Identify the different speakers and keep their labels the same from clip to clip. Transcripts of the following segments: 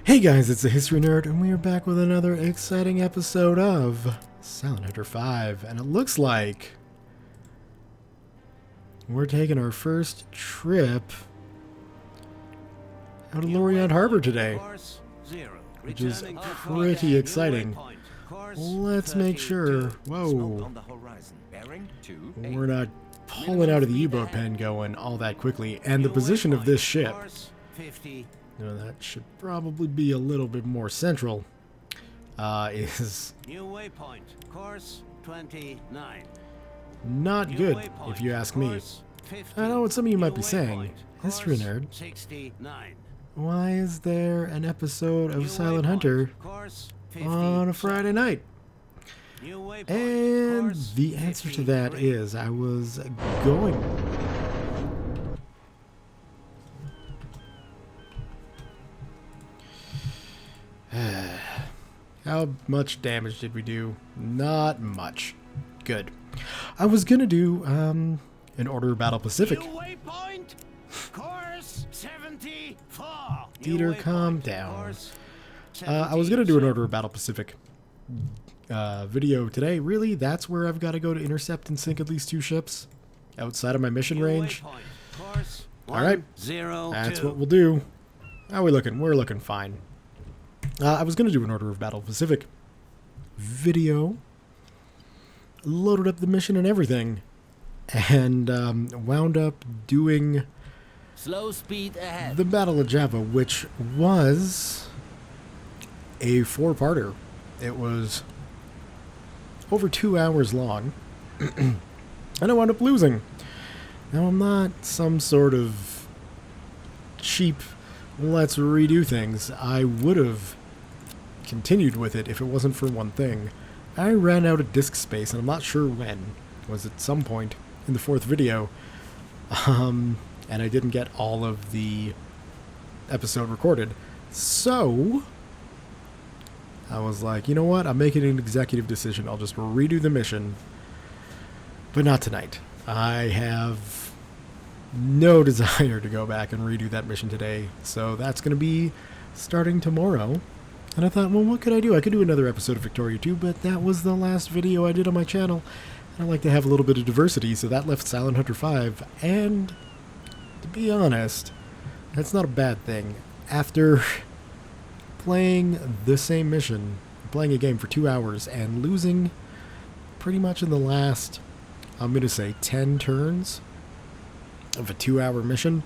Speaker 1: Hey guys, it's the History Nerd, and we are back with another exciting episode of Silent Hunter 5, and it looks like we're taking our first trip out of Lorient Harbor today, which is pretty exciting. Let's make sure, whoa, we're not pulling out of the U-boat pen going all that quickly, and the position of this ship, that should probably be a little bit more central, is
Speaker 2: New waypoint, course 29.
Speaker 1: not good, if you ask me. I know what some of you might be saying. History Nerd,
Speaker 2: 69.
Speaker 1: why is there an episode of Silent Hunter on a Friday night? And the answer to that is I was going... How much damage did we do? Not much. Good. I was gonna do an Order of Battle Pacific.
Speaker 2: Waypoint, course 74.
Speaker 1: Dieter, calm down. I was gonna do an Order of Battle Pacific video today. Really, that's where I've got to go to intercept and sink at least 2 ships outside of my mission range. All right, that's what we'll do. How are we looking? We're looking fine. I was going to do an Order of Battle Pacific video, loaded up the mission and everything, and wound up doing
Speaker 2: Slow speed ahead.
Speaker 1: the Battle of Java, which was a 4-parter. It was over 2 hours long, and I wound up losing. Now, I'm not some sort of cheap, let's redo things. I would have continued with it if it wasn't for one thing. I ran out of disk space, and I'm not sure when. It was at some point in the 4th video. And I didn't get all of the episode recorded. So I was like, you know what? I'm making an executive decision. I'll just redo the mission. But not tonight. I have no desire to go back and redo that mission today. So that's going to be starting tomorrow. And I thought, well, what could I do? I could do another episode of Victoria 2, but that was the last video I did on my channel. And I like to have a little bit of diversity, so that left Silent Hunter 5. And to be honest, that's not a bad thing. After playing the same mission, playing a game for 2 hours, and losing pretty much in the last, I'm going to say, 10 turns of a 2-hour mission,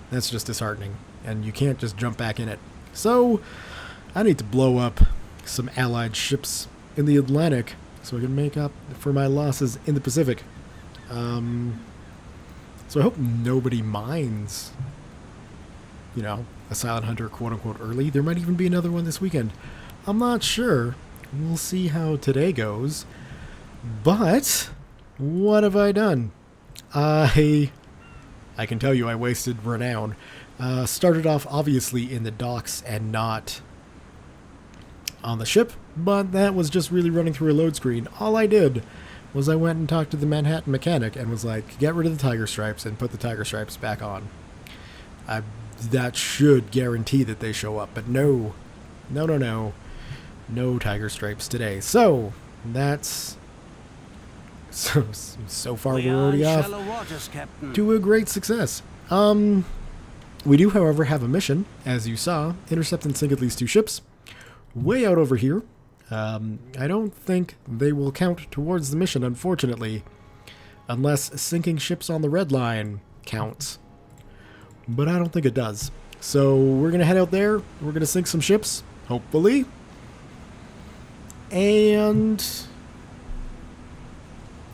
Speaker 1: that's just disheartening. And you can't just jump back in it. So I need to blow up some allied ships in the Atlantic so I can make up for my losses in the Pacific. So I hope nobody minds, a Silent Hunter quote-unquote early. There might even be another one this weekend. I'm not sure. We'll see how today goes. But what have I done? I can tell you I wasted renown. Started off obviously in the docks and not on the ship, but that was just really running through a load screen. All I did was I went and talked to the Manhattan mechanic and was like, get rid of the tiger stripes and put the tiger stripes back on. That should guarantee that they show up, but no tiger stripes today. So that's so far we're already off to a great success. We do, however, have a mission, as you saw, intercept and sink at least 2 ships. Way out over here. I don't think they will count towards the mission, unfortunately, unless sinking ships on the red line counts. But I don't think it does. So we're going to head out there. We're going to sink some ships, hopefully. And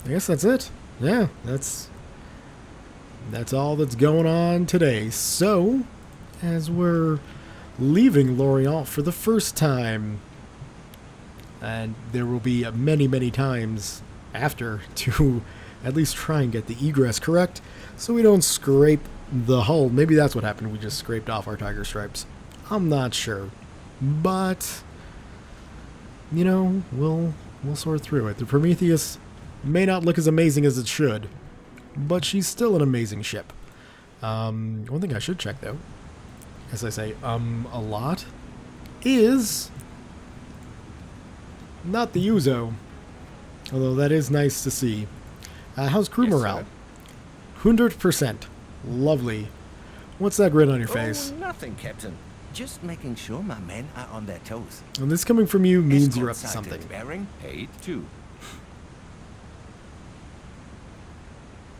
Speaker 1: I guess that's it. Yeah, that's all that's going on today. So, as we're leaving Lorient for the first time, and there will be many, many times after to at least try and get the egress correct so we don't scrape the hull. Maybe that's what happened. We just scraped off our tiger stripes. I'm not sure. But, we'll sort through it. The Prometheus may not look as amazing as it should, but she's still an amazing ship. One thing I should check, though, as I say, a lot, is not the Uzo. Although that is nice to see. How's crew morale? 100%. Lovely. What's that grin on your face?
Speaker 3: Oh, nothing, Captain. Just making sure my men are on their toes.
Speaker 1: And this coming from you means
Speaker 3: Escort
Speaker 1: you're up to
Speaker 3: sighted.
Speaker 1: something.
Speaker 3: Bearing 8-2.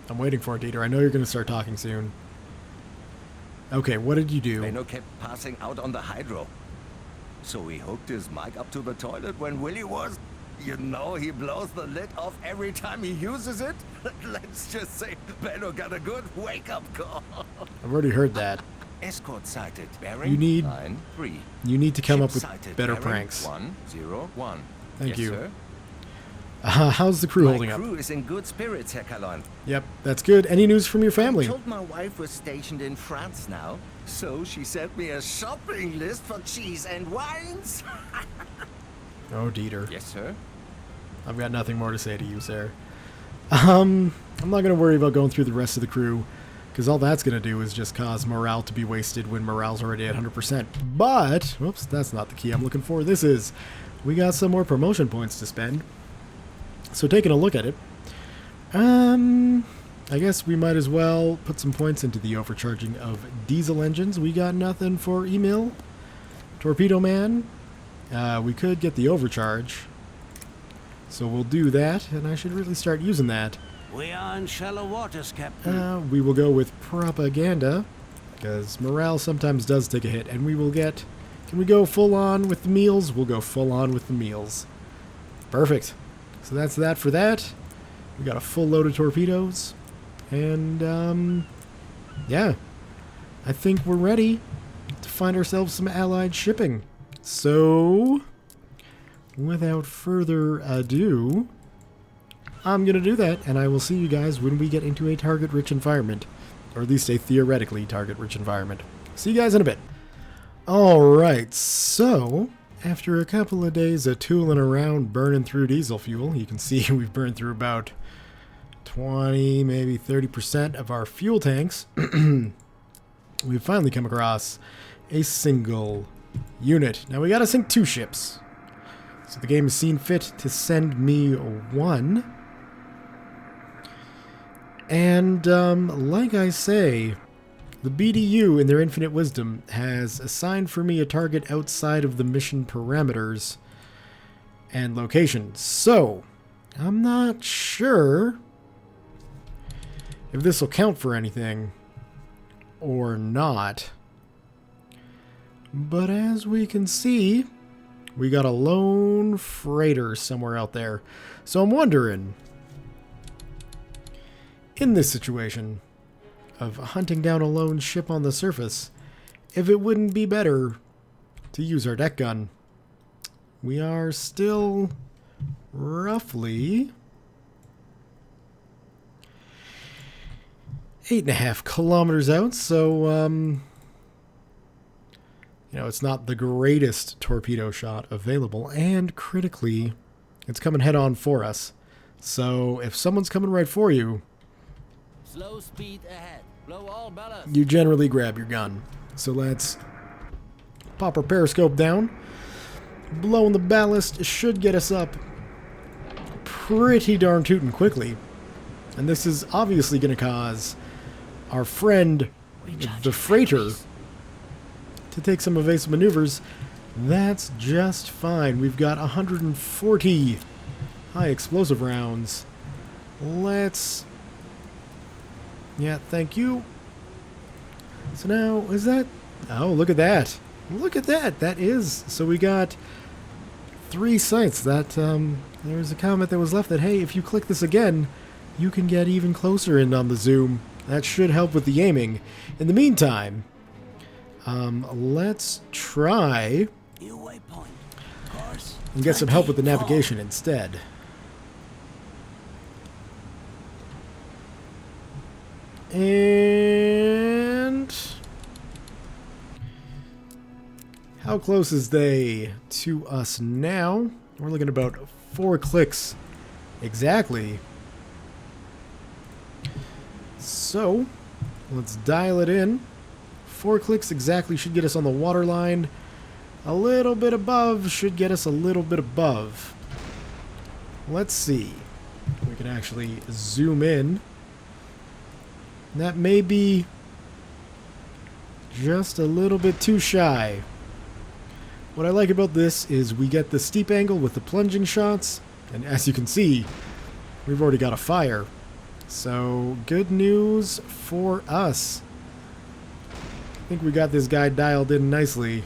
Speaker 1: I'm waiting for it, Dieter. I know you're going to start talking soon. Okay, what did you do?
Speaker 3: Beno kept passing out on the hydro. So he hooked his mic up to the toilet when Willie was... You know, he blows the lid off every time he uses it. Let's just say Beno got a good wake-up call.
Speaker 1: I've already heard that.
Speaker 3: Escort sighted. Bearing
Speaker 1: You need
Speaker 3: 9-3.
Speaker 1: You need to come
Speaker 3: Ship
Speaker 1: up with
Speaker 3: sighted.
Speaker 1: better
Speaker 3: Bearing
Speaker 1: pranks.
Speaker 3: 101.
Speaker 1: Thank
Speaker 3: Yes,
Speaker 1: you.
Speaker 3: Sir.
Speaker 1: How's the crew
Speaker 3: My
Speaker 1: holding up?
Speaker 3: crew is in good spirits, Herr Kalon.
Speaker 1: Yep, that's good. Any news from your family?
Speaker 3: I told my wife was stationed in France now, so she sent me a shopping list for cheese and wines.
Speaker 1: Oh, Dieter.
Speaker 3: Yes, sir.
Speaker 1: I've got nothing more to say to you, sir. I'm not going to worry about going through the rest of the crew, because all that's going to do is just cause morale to be wasted when morale's already at 100%. But, whoops, that's not the key I'm looking for. This is, we got some more promotion points to spend. So taking a look at it, I guess we might as well put some points into the overcharging of diesel engines. We got nothing for email. Torpedo Man. We could get the overcharge. So we'll do that, and I should really start using that.
Speaker 2: We are in shallow waters, Captain.
Speaker 1: We will go with propaganda, because morale sometimes does take a hit, and we will get... Can we go full on with the meals? We'll go full on with the meals. Perfect. So that's that for that. We got a full load of torpedoes. And, yeah. I think we're ready to find ourselves some allied shipping. So, without further ado, I'm going to do that, and I will see you guys when we get into a target-rich environment. Or at least a theoretically target-rich environment. See you guys in a bit. Alright, so... After a couple of days of tooling around burning through diesel fuel, you can see we've burned through about 20, maybe 30% of our fuel tanks. We've finally come across a single unit. Now we gotta sink 2 ships. So the game has seen fit to send me 1. And like I say, the BDU, in their infinite wisdom, has assigned for me a target outside of the mission parameters and location. So, I'm not sure if this will count for anything or not. But as we can see, we got a lone freighter somewhere out there. So I'm wondering, in this situation of hunting down a lone ship on the surface, if it wouldn't be better to use our deck gun. We are still roughly 8.5 kilometers out, so you know, it's not the greatest torpedo shot available, and critically, it's coming head on for us. So if someone's coming right for you,
Speaker 2: Slow speed ahead. Blow all ballast.
Speaker 1: you generally grab your gun. So let's pop our periscope down. Blowing the ballast should get us up pretty darn tootin' quickly. And this is obviously going to cause our friend, the freighter, to take some evasive maneuvers. That's just fine. We've got 140 high explosive rounds. Let's... Yeah, thank you. So now, is that... Oh, look at that. Look at that. That is... So we got 3 sites. That, there was a comment that was left that, hey, if you click this again, you can get even closer in on the zoom. That should help with the aiming. In the meantime, let's try
Speaker 2: New waypoint. Course.
Speaker 1: and get some help with the
Speaker 2: 24.
Speaker 1: navigation instead. And how close is they to us now? We're looking at about 4 clicks exactly. So let's dial it in. 4 clicks exactly should get us on the water line. A little bit above should get us a little bit above. Let's see. We can actually zoom in. That may be just a little bit too shy. What I like about this is we get the steep angle with the plunging shots, and as you can see, we've already got a fire. So, good news for us. I think we got this guy dialed in nicely.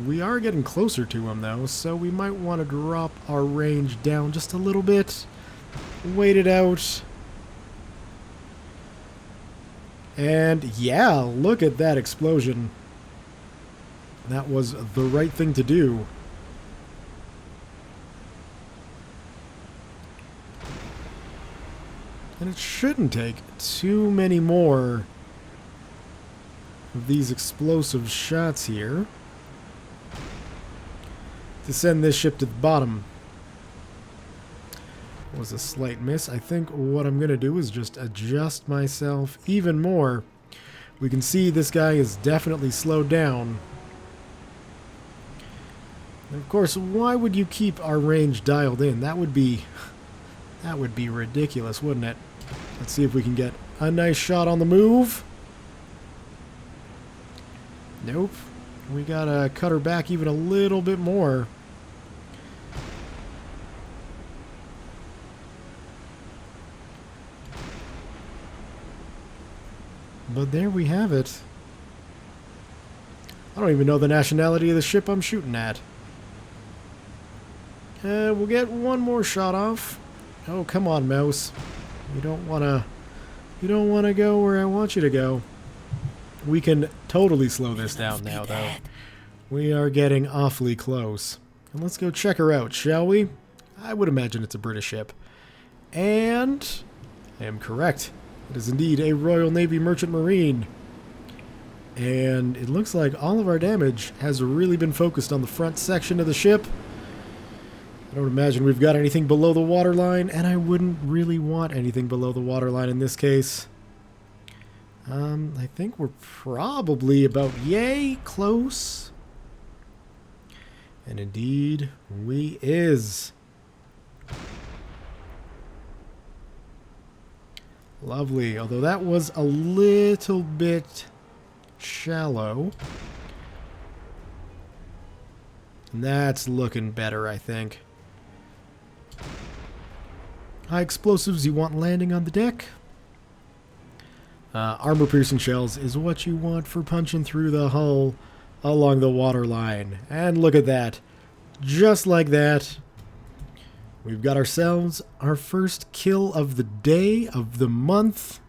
Speaker 1: We are getting closer to him though, so we might want to drop our range down just a little bit. Wait it out. And yeah, look at that explosion. That was the right thing to do. And it shouldn't take too many more of these explosive shots here to send this ship to the bottom. It was a slight miss. I think what I'm going to do is just adjust myself even more. We can see this guy is definitely slowed down. And of course, why would you keep our range dialed in? That would be ridiculous, wouldn't it? Let's see if we can get a nice shot on the move. Nope. We gotta cut her back even a little bit more. But there we have it. I don't even know the nationality of the ship I'm shooting at. We'll get one more shot off. Oh, come on, mouse. You don't wanna go where I want you to go. We can totally slow this down now, though. We are getting awfully close. And let's go check her out, shall we? I would imagine it's a British ship. And I am correct. It is indeed a Royal Navy Merchant Marine. And it looks like all of our damage has really been focused on the front section of the ship. I don't imagine we've got anything below the waterline, and I wouldn't really want anything below the waterline in this case. I think we're probably about yay close. And indeed, we is. Lovely, although that was a little bit shallow. And that's looking better, I think. High explosives you want landing on the deck. Armor-piercing shells is what you want for punching through the hull along the waterline. And look at that. Just like that, we've got ourselves our first kill of the day, of the month,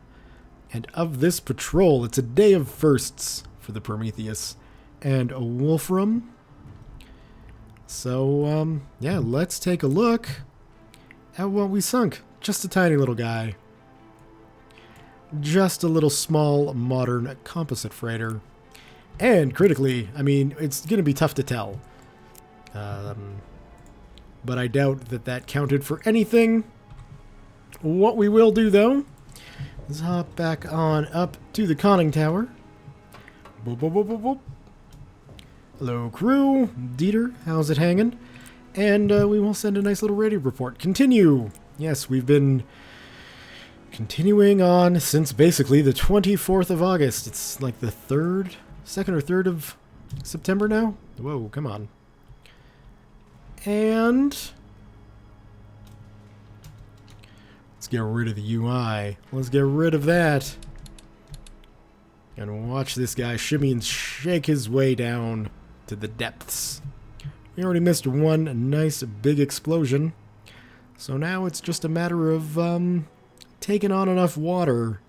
Speaker 1: and of this patrol. It's a day of firsts for the Prometheus and a Wolfram. So, yeah, let's take a look at what we sunk. Just a tiny little guy. Just a little small modern composite freighter. And critically, I mean, it's going to be tough to tell. But I doubt that that counted for anything. What we will do, though, is hop back on up to the conning tower. Boop, boop, boop, boop, boop. Hello, crew. Dieter, how's it hanging? And we will send a nice little radio report. Continue. Yes, we've been continuing on since basically the 24th of August. It's like the 2nd or 3rd of September now? Whoa, come on. And let's get rid of the UI. Let's get rid of that. And watch this guy shimmy and shake his way down to the depths. We already missed one nice big explosion. So now it's just a matter of taking on enough water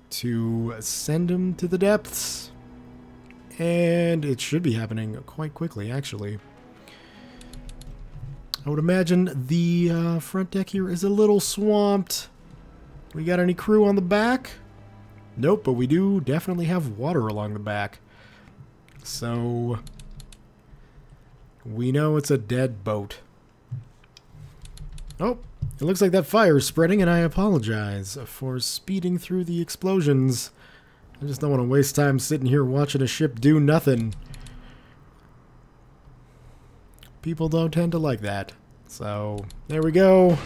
Speaker 1: to send him to the depths. And it should be happening quite quickly, actually. I would imagine the front deck here is a little swamped. We got any crew on the back? Nope, but we do definitely have water along the back. So we know it's a dead boat. Oh, it looks like that fire is spreading, and I apologize for speeding through the explosions I just don't want to waste time sitting here watching a ship do nothing. People don't tend to like that. So, there we go.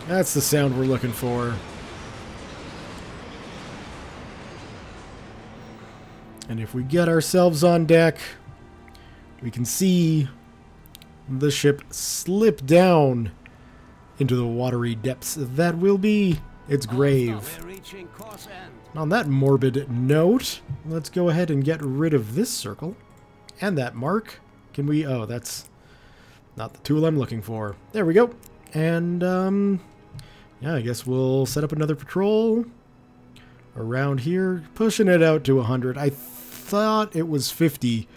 Speaker 1: That's the sound we're looking for. And if we get ourselves on deck, we can see the ship slip down into the watery depths that will be its grave. And on that morbid note, let's go ahead and get rid of this circle and that mark. Can we... oh, that's not the tool I'm looking for. There we go. And, yeah, I guess we'll set up another patrol around here, pushing it out to 100. I thought it was 50,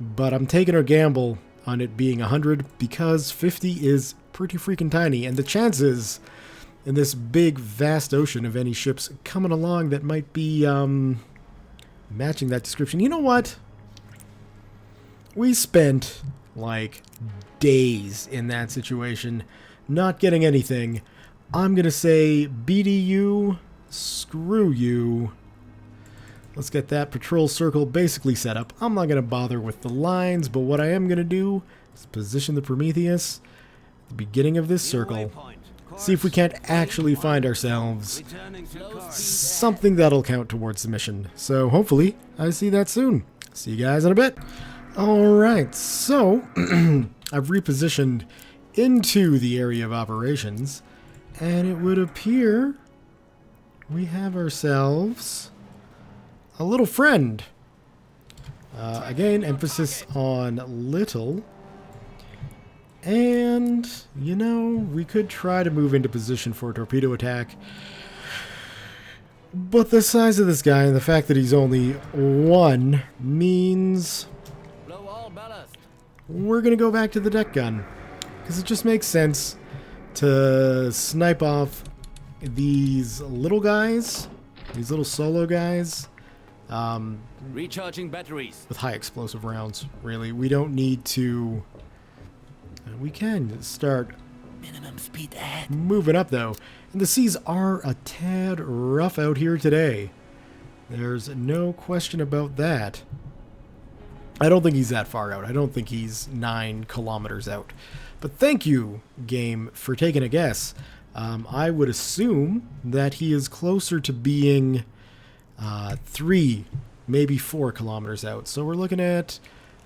Speaker 1: but I'm taking a gamble on it being 100 because 50 is pretty freaking tiny, and the chances in this big, vast ocean of any ships coming along that might be matching that description. You know what? We spent, like, days in that situation, not getting anything. I'm going to say, BDU, screw you. Let's get that patrol circle basically set up. I'm not going to bother with the lines, but what I am going to do is position the Prometheus at the beginning of this circle. See if we can't actually find ourselves something that'll count towards the mission. So hopefully I see that soon. See you guys in a bit. Alright, so I've repositioned into the area of operations, and it would appear we have ourselves a little friend. Again, emphasis on little. And, you know, we could try to move into position for a torpedo attack. But the size of this guy and the fact that he's only one means we're going to go back to the deck gun. Because it just makes sense to snipe off these little guys, these little solo guys.
Speaker 2: Recharging batteries.
Speaker 1: With high explosive rounds, really. We don't need to... we can start
Speaker 2: Minimum speed ahead.
Speaker 1: moving up, though. And the seas are a tad rough out here today. There's no question about that. I don't think he's that far out. I don't think he's 9 kilometers out. But thank you, game, for taking a guess. I would assume that he is closer to being 3, maybe 4 kilometers out. So we're looking at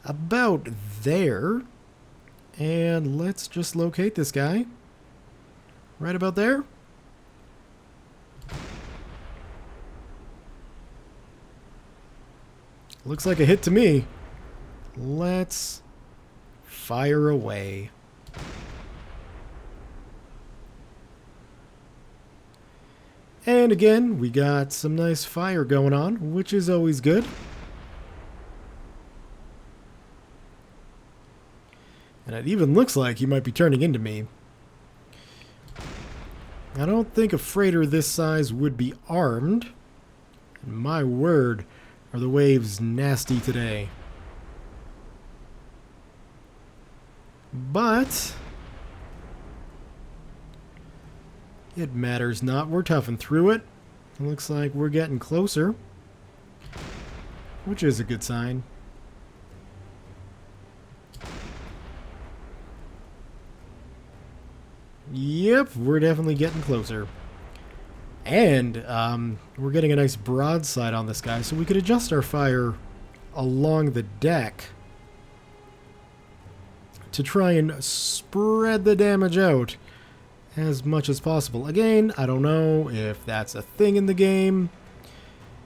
Speaker 1: about there. And let's just locate this guy. Right about there. Looks like a hit to me. Let's fire away. And again, we got some nice fire going on, which is always good. And it even looks like he might be turning into me. I don't think a freighter this size would be armed. And my word, are the waves nasty today. But it matters not. We're toughing through it. It looks like we're getting closer, which is a good sign. Yep, we're definitely getting closer. And we're getting a nice broadside on this guy, so we could adjust our fire along the deck to try and spread the damage out as much as possible. Again, I don't know if that's a thing in the game,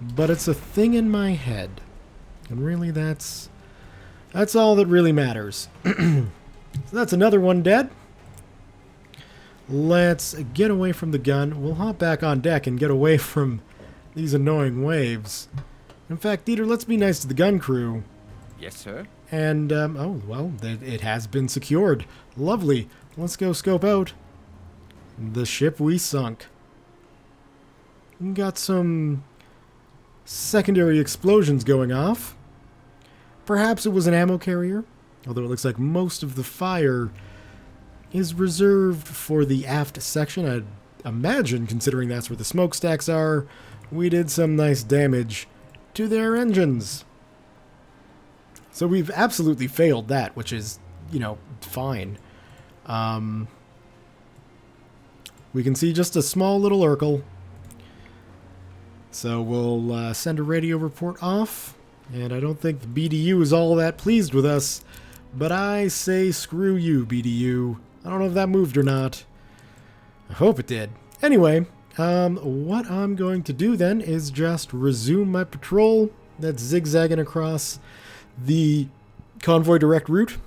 Speaker 1: but it's a thing in my head. And really, that's all that really matters. So that's another one dead. Let's get away from the gun. We'll hop back on deck and get away from these annoying waves. In fact, Dieter, let's be nice to the gun crew.
Speaker 3: Yes, sir.
Speaker 1: And, oh, well, it has been secured. Lovely. Let's go scope out the ship we sunk. We got some secondary explosions going off. Perhaps it was an ammo carrier, although it looks like most of the fire is reserved for the aft section. I'd imagine, considering that's where the smokestacks are, we did some nice damage to their engines. So we've absolutely failed that, which is, you know, fine. We can see just a small little Urkel. So we'll send a radio report off. And I don't think the BDU is all that pleased with us. But I say screw you, BDU. I don't know if that moved or not. I hope it did. Anyway, what I'm going to do then is just resume my patrol that's zigzagging across the convoy direct route.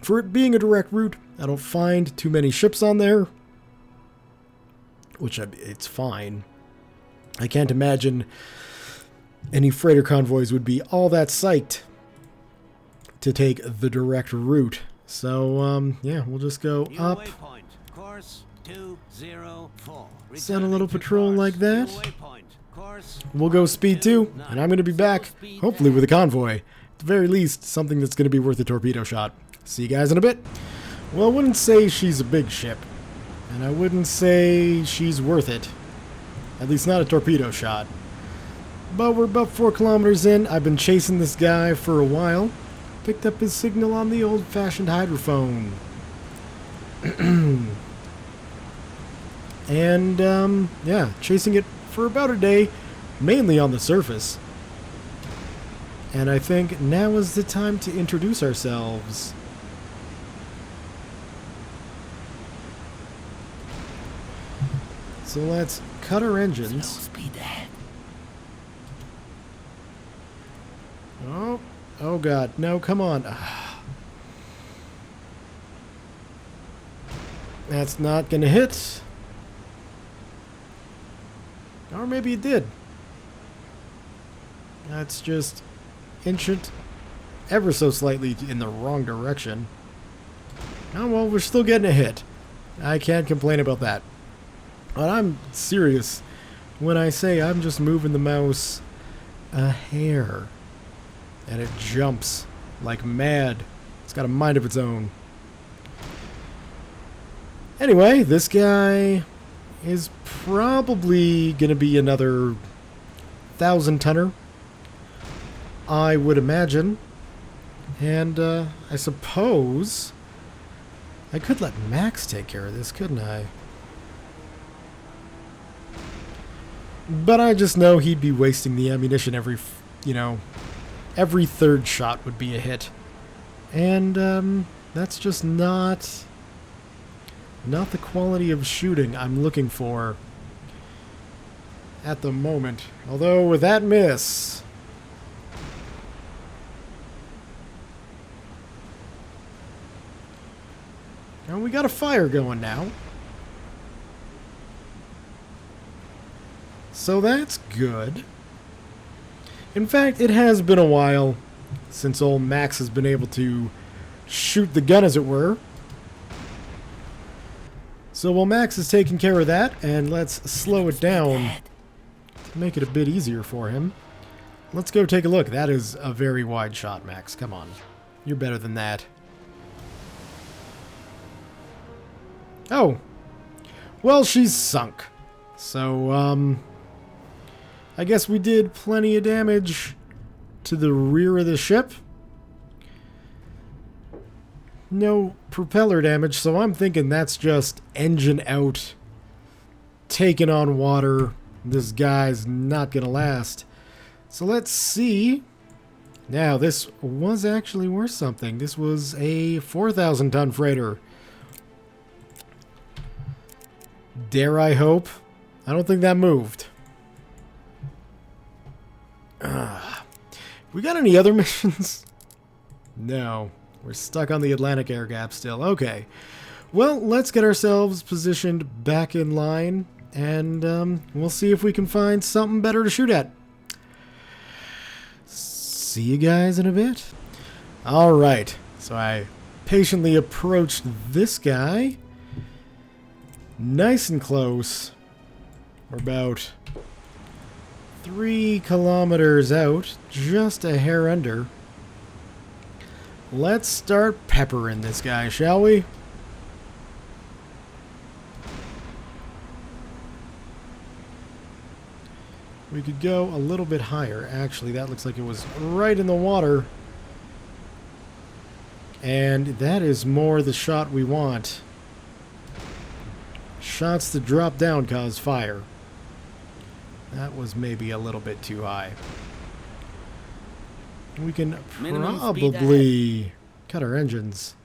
Speaker 1: For it being a direct route, I don't find too many ships on there, which it's fine. I can't imagine any freighter convoys would be all that psyched to take the direct route. So, yeah, we'll just go up.
Speaker 2: Course 204.
Speaker 1: Send a little patrol like that. We'll go speed 2, and I'm going to be back, hopefully with a convoy. At the very least, something that's going to be worth a torpedo shot. See you guys in a bit. Well, I wouldn't say she's a big ship, and I wouldn't say she's worth it. At least not a torpedo shot. But we're about 4 kilometers in. I've been chasing this guy for a while. Picked up his signal on the old-fashioned hydrophone. And, yeah, chasing it for about a day, mainly on the surface. And I think now is the time to introduce ourselves. So let's cut our engines.
Speaker 2: Slow speed ahead.
Speaker 1: Oh god, no, come on. That's not gonna hit. Or maybe it did. That's just inched ever so slightly in the wrong direction. Oh well, we're still getting a hit. I can't complain about that. But I'm serious when I say I'm just moving the mouse a hair. And it jumps like mad. It's got a mind of its own. Anyway, this guy is probably going to be another 1,000-tonner, I would imagine. And I suppose I could let Max take care of this, couldn't I? But I just know he'd be wasting the ammunition every, you know, every third shot would be a hit. And that's just not the quality of shooting I'm looking for at the moment. Although with that miss, and we got a fire going now. So that's good. In fact, it has been a while since old Max has been able to shoot the gun, as it were. So while Max is taking care of that, and let's slow it down to make it a bit easier for him. Let's go take a look. That is a very wide shot, Max. Come on. You're better than that. Oh. Well, she's sunk. So, I guess we did plenty of damage to the rear of the ship. No propeller damage, so I'm thinking that's just engine out, taking on water. This guy's not gonna last. So let's see. Now, this was actually worth something. This was a 4,000-ton freighter. Dare I hope? I don't think that moved. We got any other missions? No. We're stuck on the Atlantic air gap still. Okay. Well, let's get ourselves positioned back in line, and we'll see if we can find something better to shoot at. See you guys in a bit. Alright. So I patiently approached this guy. Nice and close. We're about 3 kilometers out, just a hair under. Let's start peppering this guy, shall we? We could go a little bit higher. Actually, that looks like it was right in the water. And that is more the shot we want. Shots that drop down cause fire. That was maybe a little bit too high. We can probably cut our engines,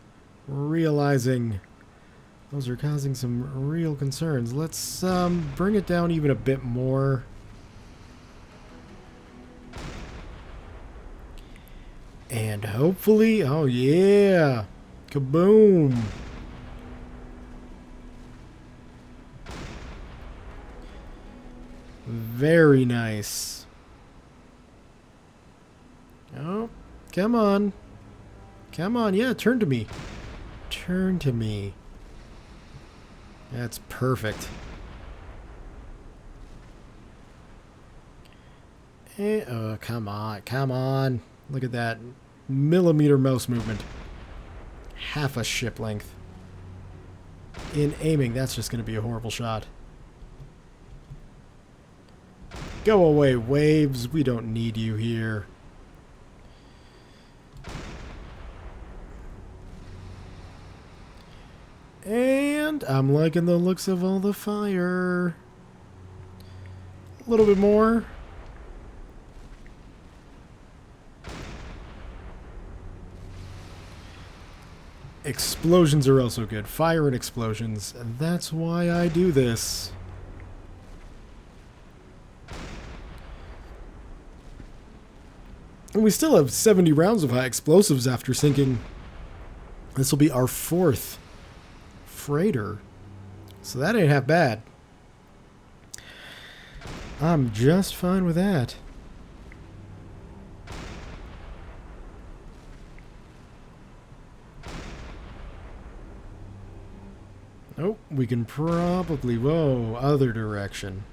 Speaker 1: realizing those are causing some real concerns. Let's bring it down even a bit more. And hopefully, oh yeah, kaboom. Very nice. Oh, come on. Come on, yeah, turn to me. Turn to me. That's perfect. Come on, come on. Look at that. Millimeter mouse movement. Half a ship length. In aiming, that's just going to be a horrible shot. Go away, waves. We don't need you here. And I'm liking the looks of all the fire. A little bit more. Explosions are also good. Fire and explosions. That's why I do this. And we still have 70 rounds of high explosives after sinking. This will be our 4th freighter. So that ain't half bad. I'm just fine with that. Oh, we can probably... Whoa, other direction.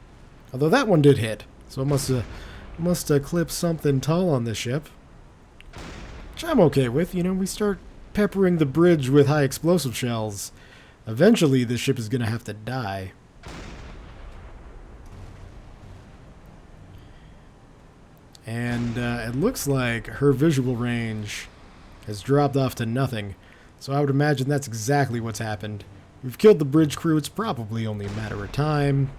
Speaker 1: Although that one did hit. So it must have clipped something tall on this ship. Which I'm okay with. You know, we start peppering the bridge with high explosive shells. Eventually, the ship is going to have to die. And it looks like her visual range has dropped off to nothing. So I would imagine that's exactly what's happened. We've killed the bridge crew. It's probably only a matter of time.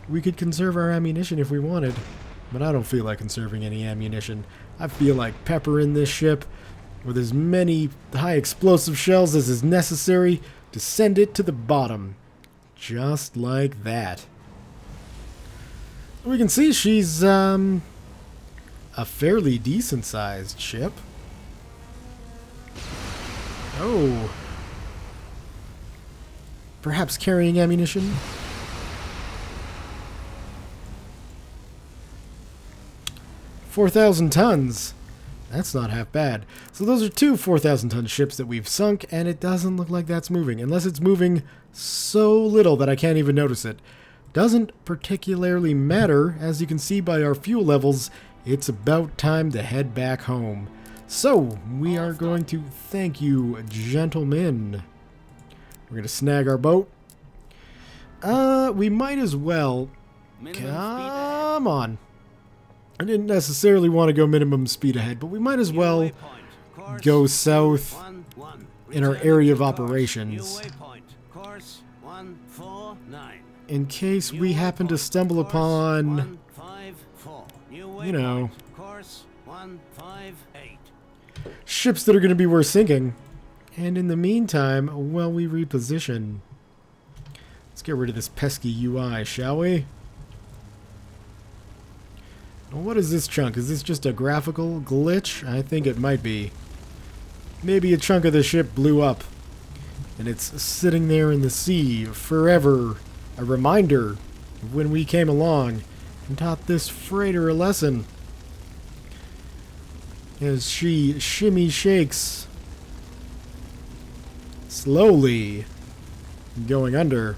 Speaker 1: We could conserve our ammunition if we wanted, but I don't feel like conserving any ammunition. I feel like peppering this ship with as many high explosive shells as is necessary to send it to the bottom. Just like that. We can see she's a fairly decent sized ship. Oh. Perhaps carrying ammunition? $4,000 tons. That's not half bad. So those are 2 4,000-ton ships that we've sunk, and it doesn't look like that's moving. Unless it's moving so little that I can't even notice it. Doesn't particularly matter. As you can see by our fuel levels, it's about time to head back home. So, we are going to thank you, gentlemen. We're going to snag our boat. We might as well... Come on. I didn't necessarily want to go minimum speed ahead, but we might as well go south in our area of operations. In case we happen to stumble upon, you know, ships that are going to be worth sinking. And in the meantime, while we reposition, let's get rid of this pesky UI, shall we? What is this chunk? Is this just a graphical glitch? I think it might be. Maybe a chunk of the ship blew up, and it's sitting there in the sea forever. A reminder of when we came along and taught this freighter a lesson. As she shimmy shakes, slowly going under.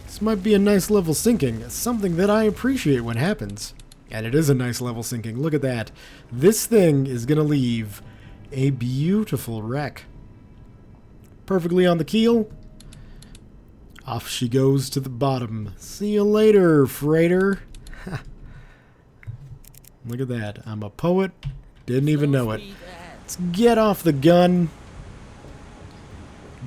Speaker 1: This might be a nice level sinking, something that I appreciate when happens. And it is a nice level sinking. Look at that. This thing is going to leave a beautiful wreck. Perfectly on the keel. Off she goes to the bottom. See you later, freighter. Look at that. I'm a poet. Didn't even know it.
Speaker 2: Speed ahead.
Speaker 1: Let's get off the gun.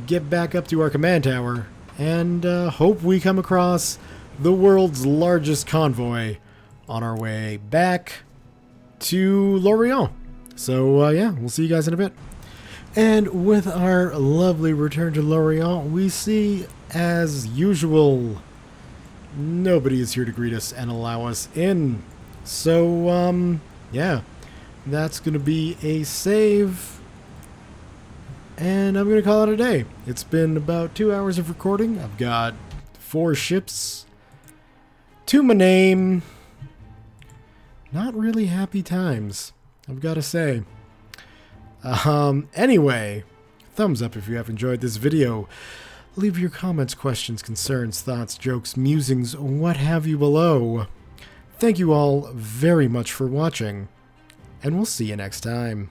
Speaker 1: Get back up to our command tower. And hope we come across the world's largest convoy on our way back to Lorient. So, yeah, we'll see you guys in a bit. And with our lovely return to Lorient, we see, as usual, nobody is here to greet us and allow us in. So, yeah, that's going to be a save. And I'm going to call it a day. It's been about 2 hours of recording. I've got 4 ships to my name. Not really happy times, I've got to say. Anyway, thumbs up if you have enjoyed this video. Leave your comments, questions, concerns, thoughts, jokes, musings, what have you below. Thank you all very much for watching, and we'll see you next time.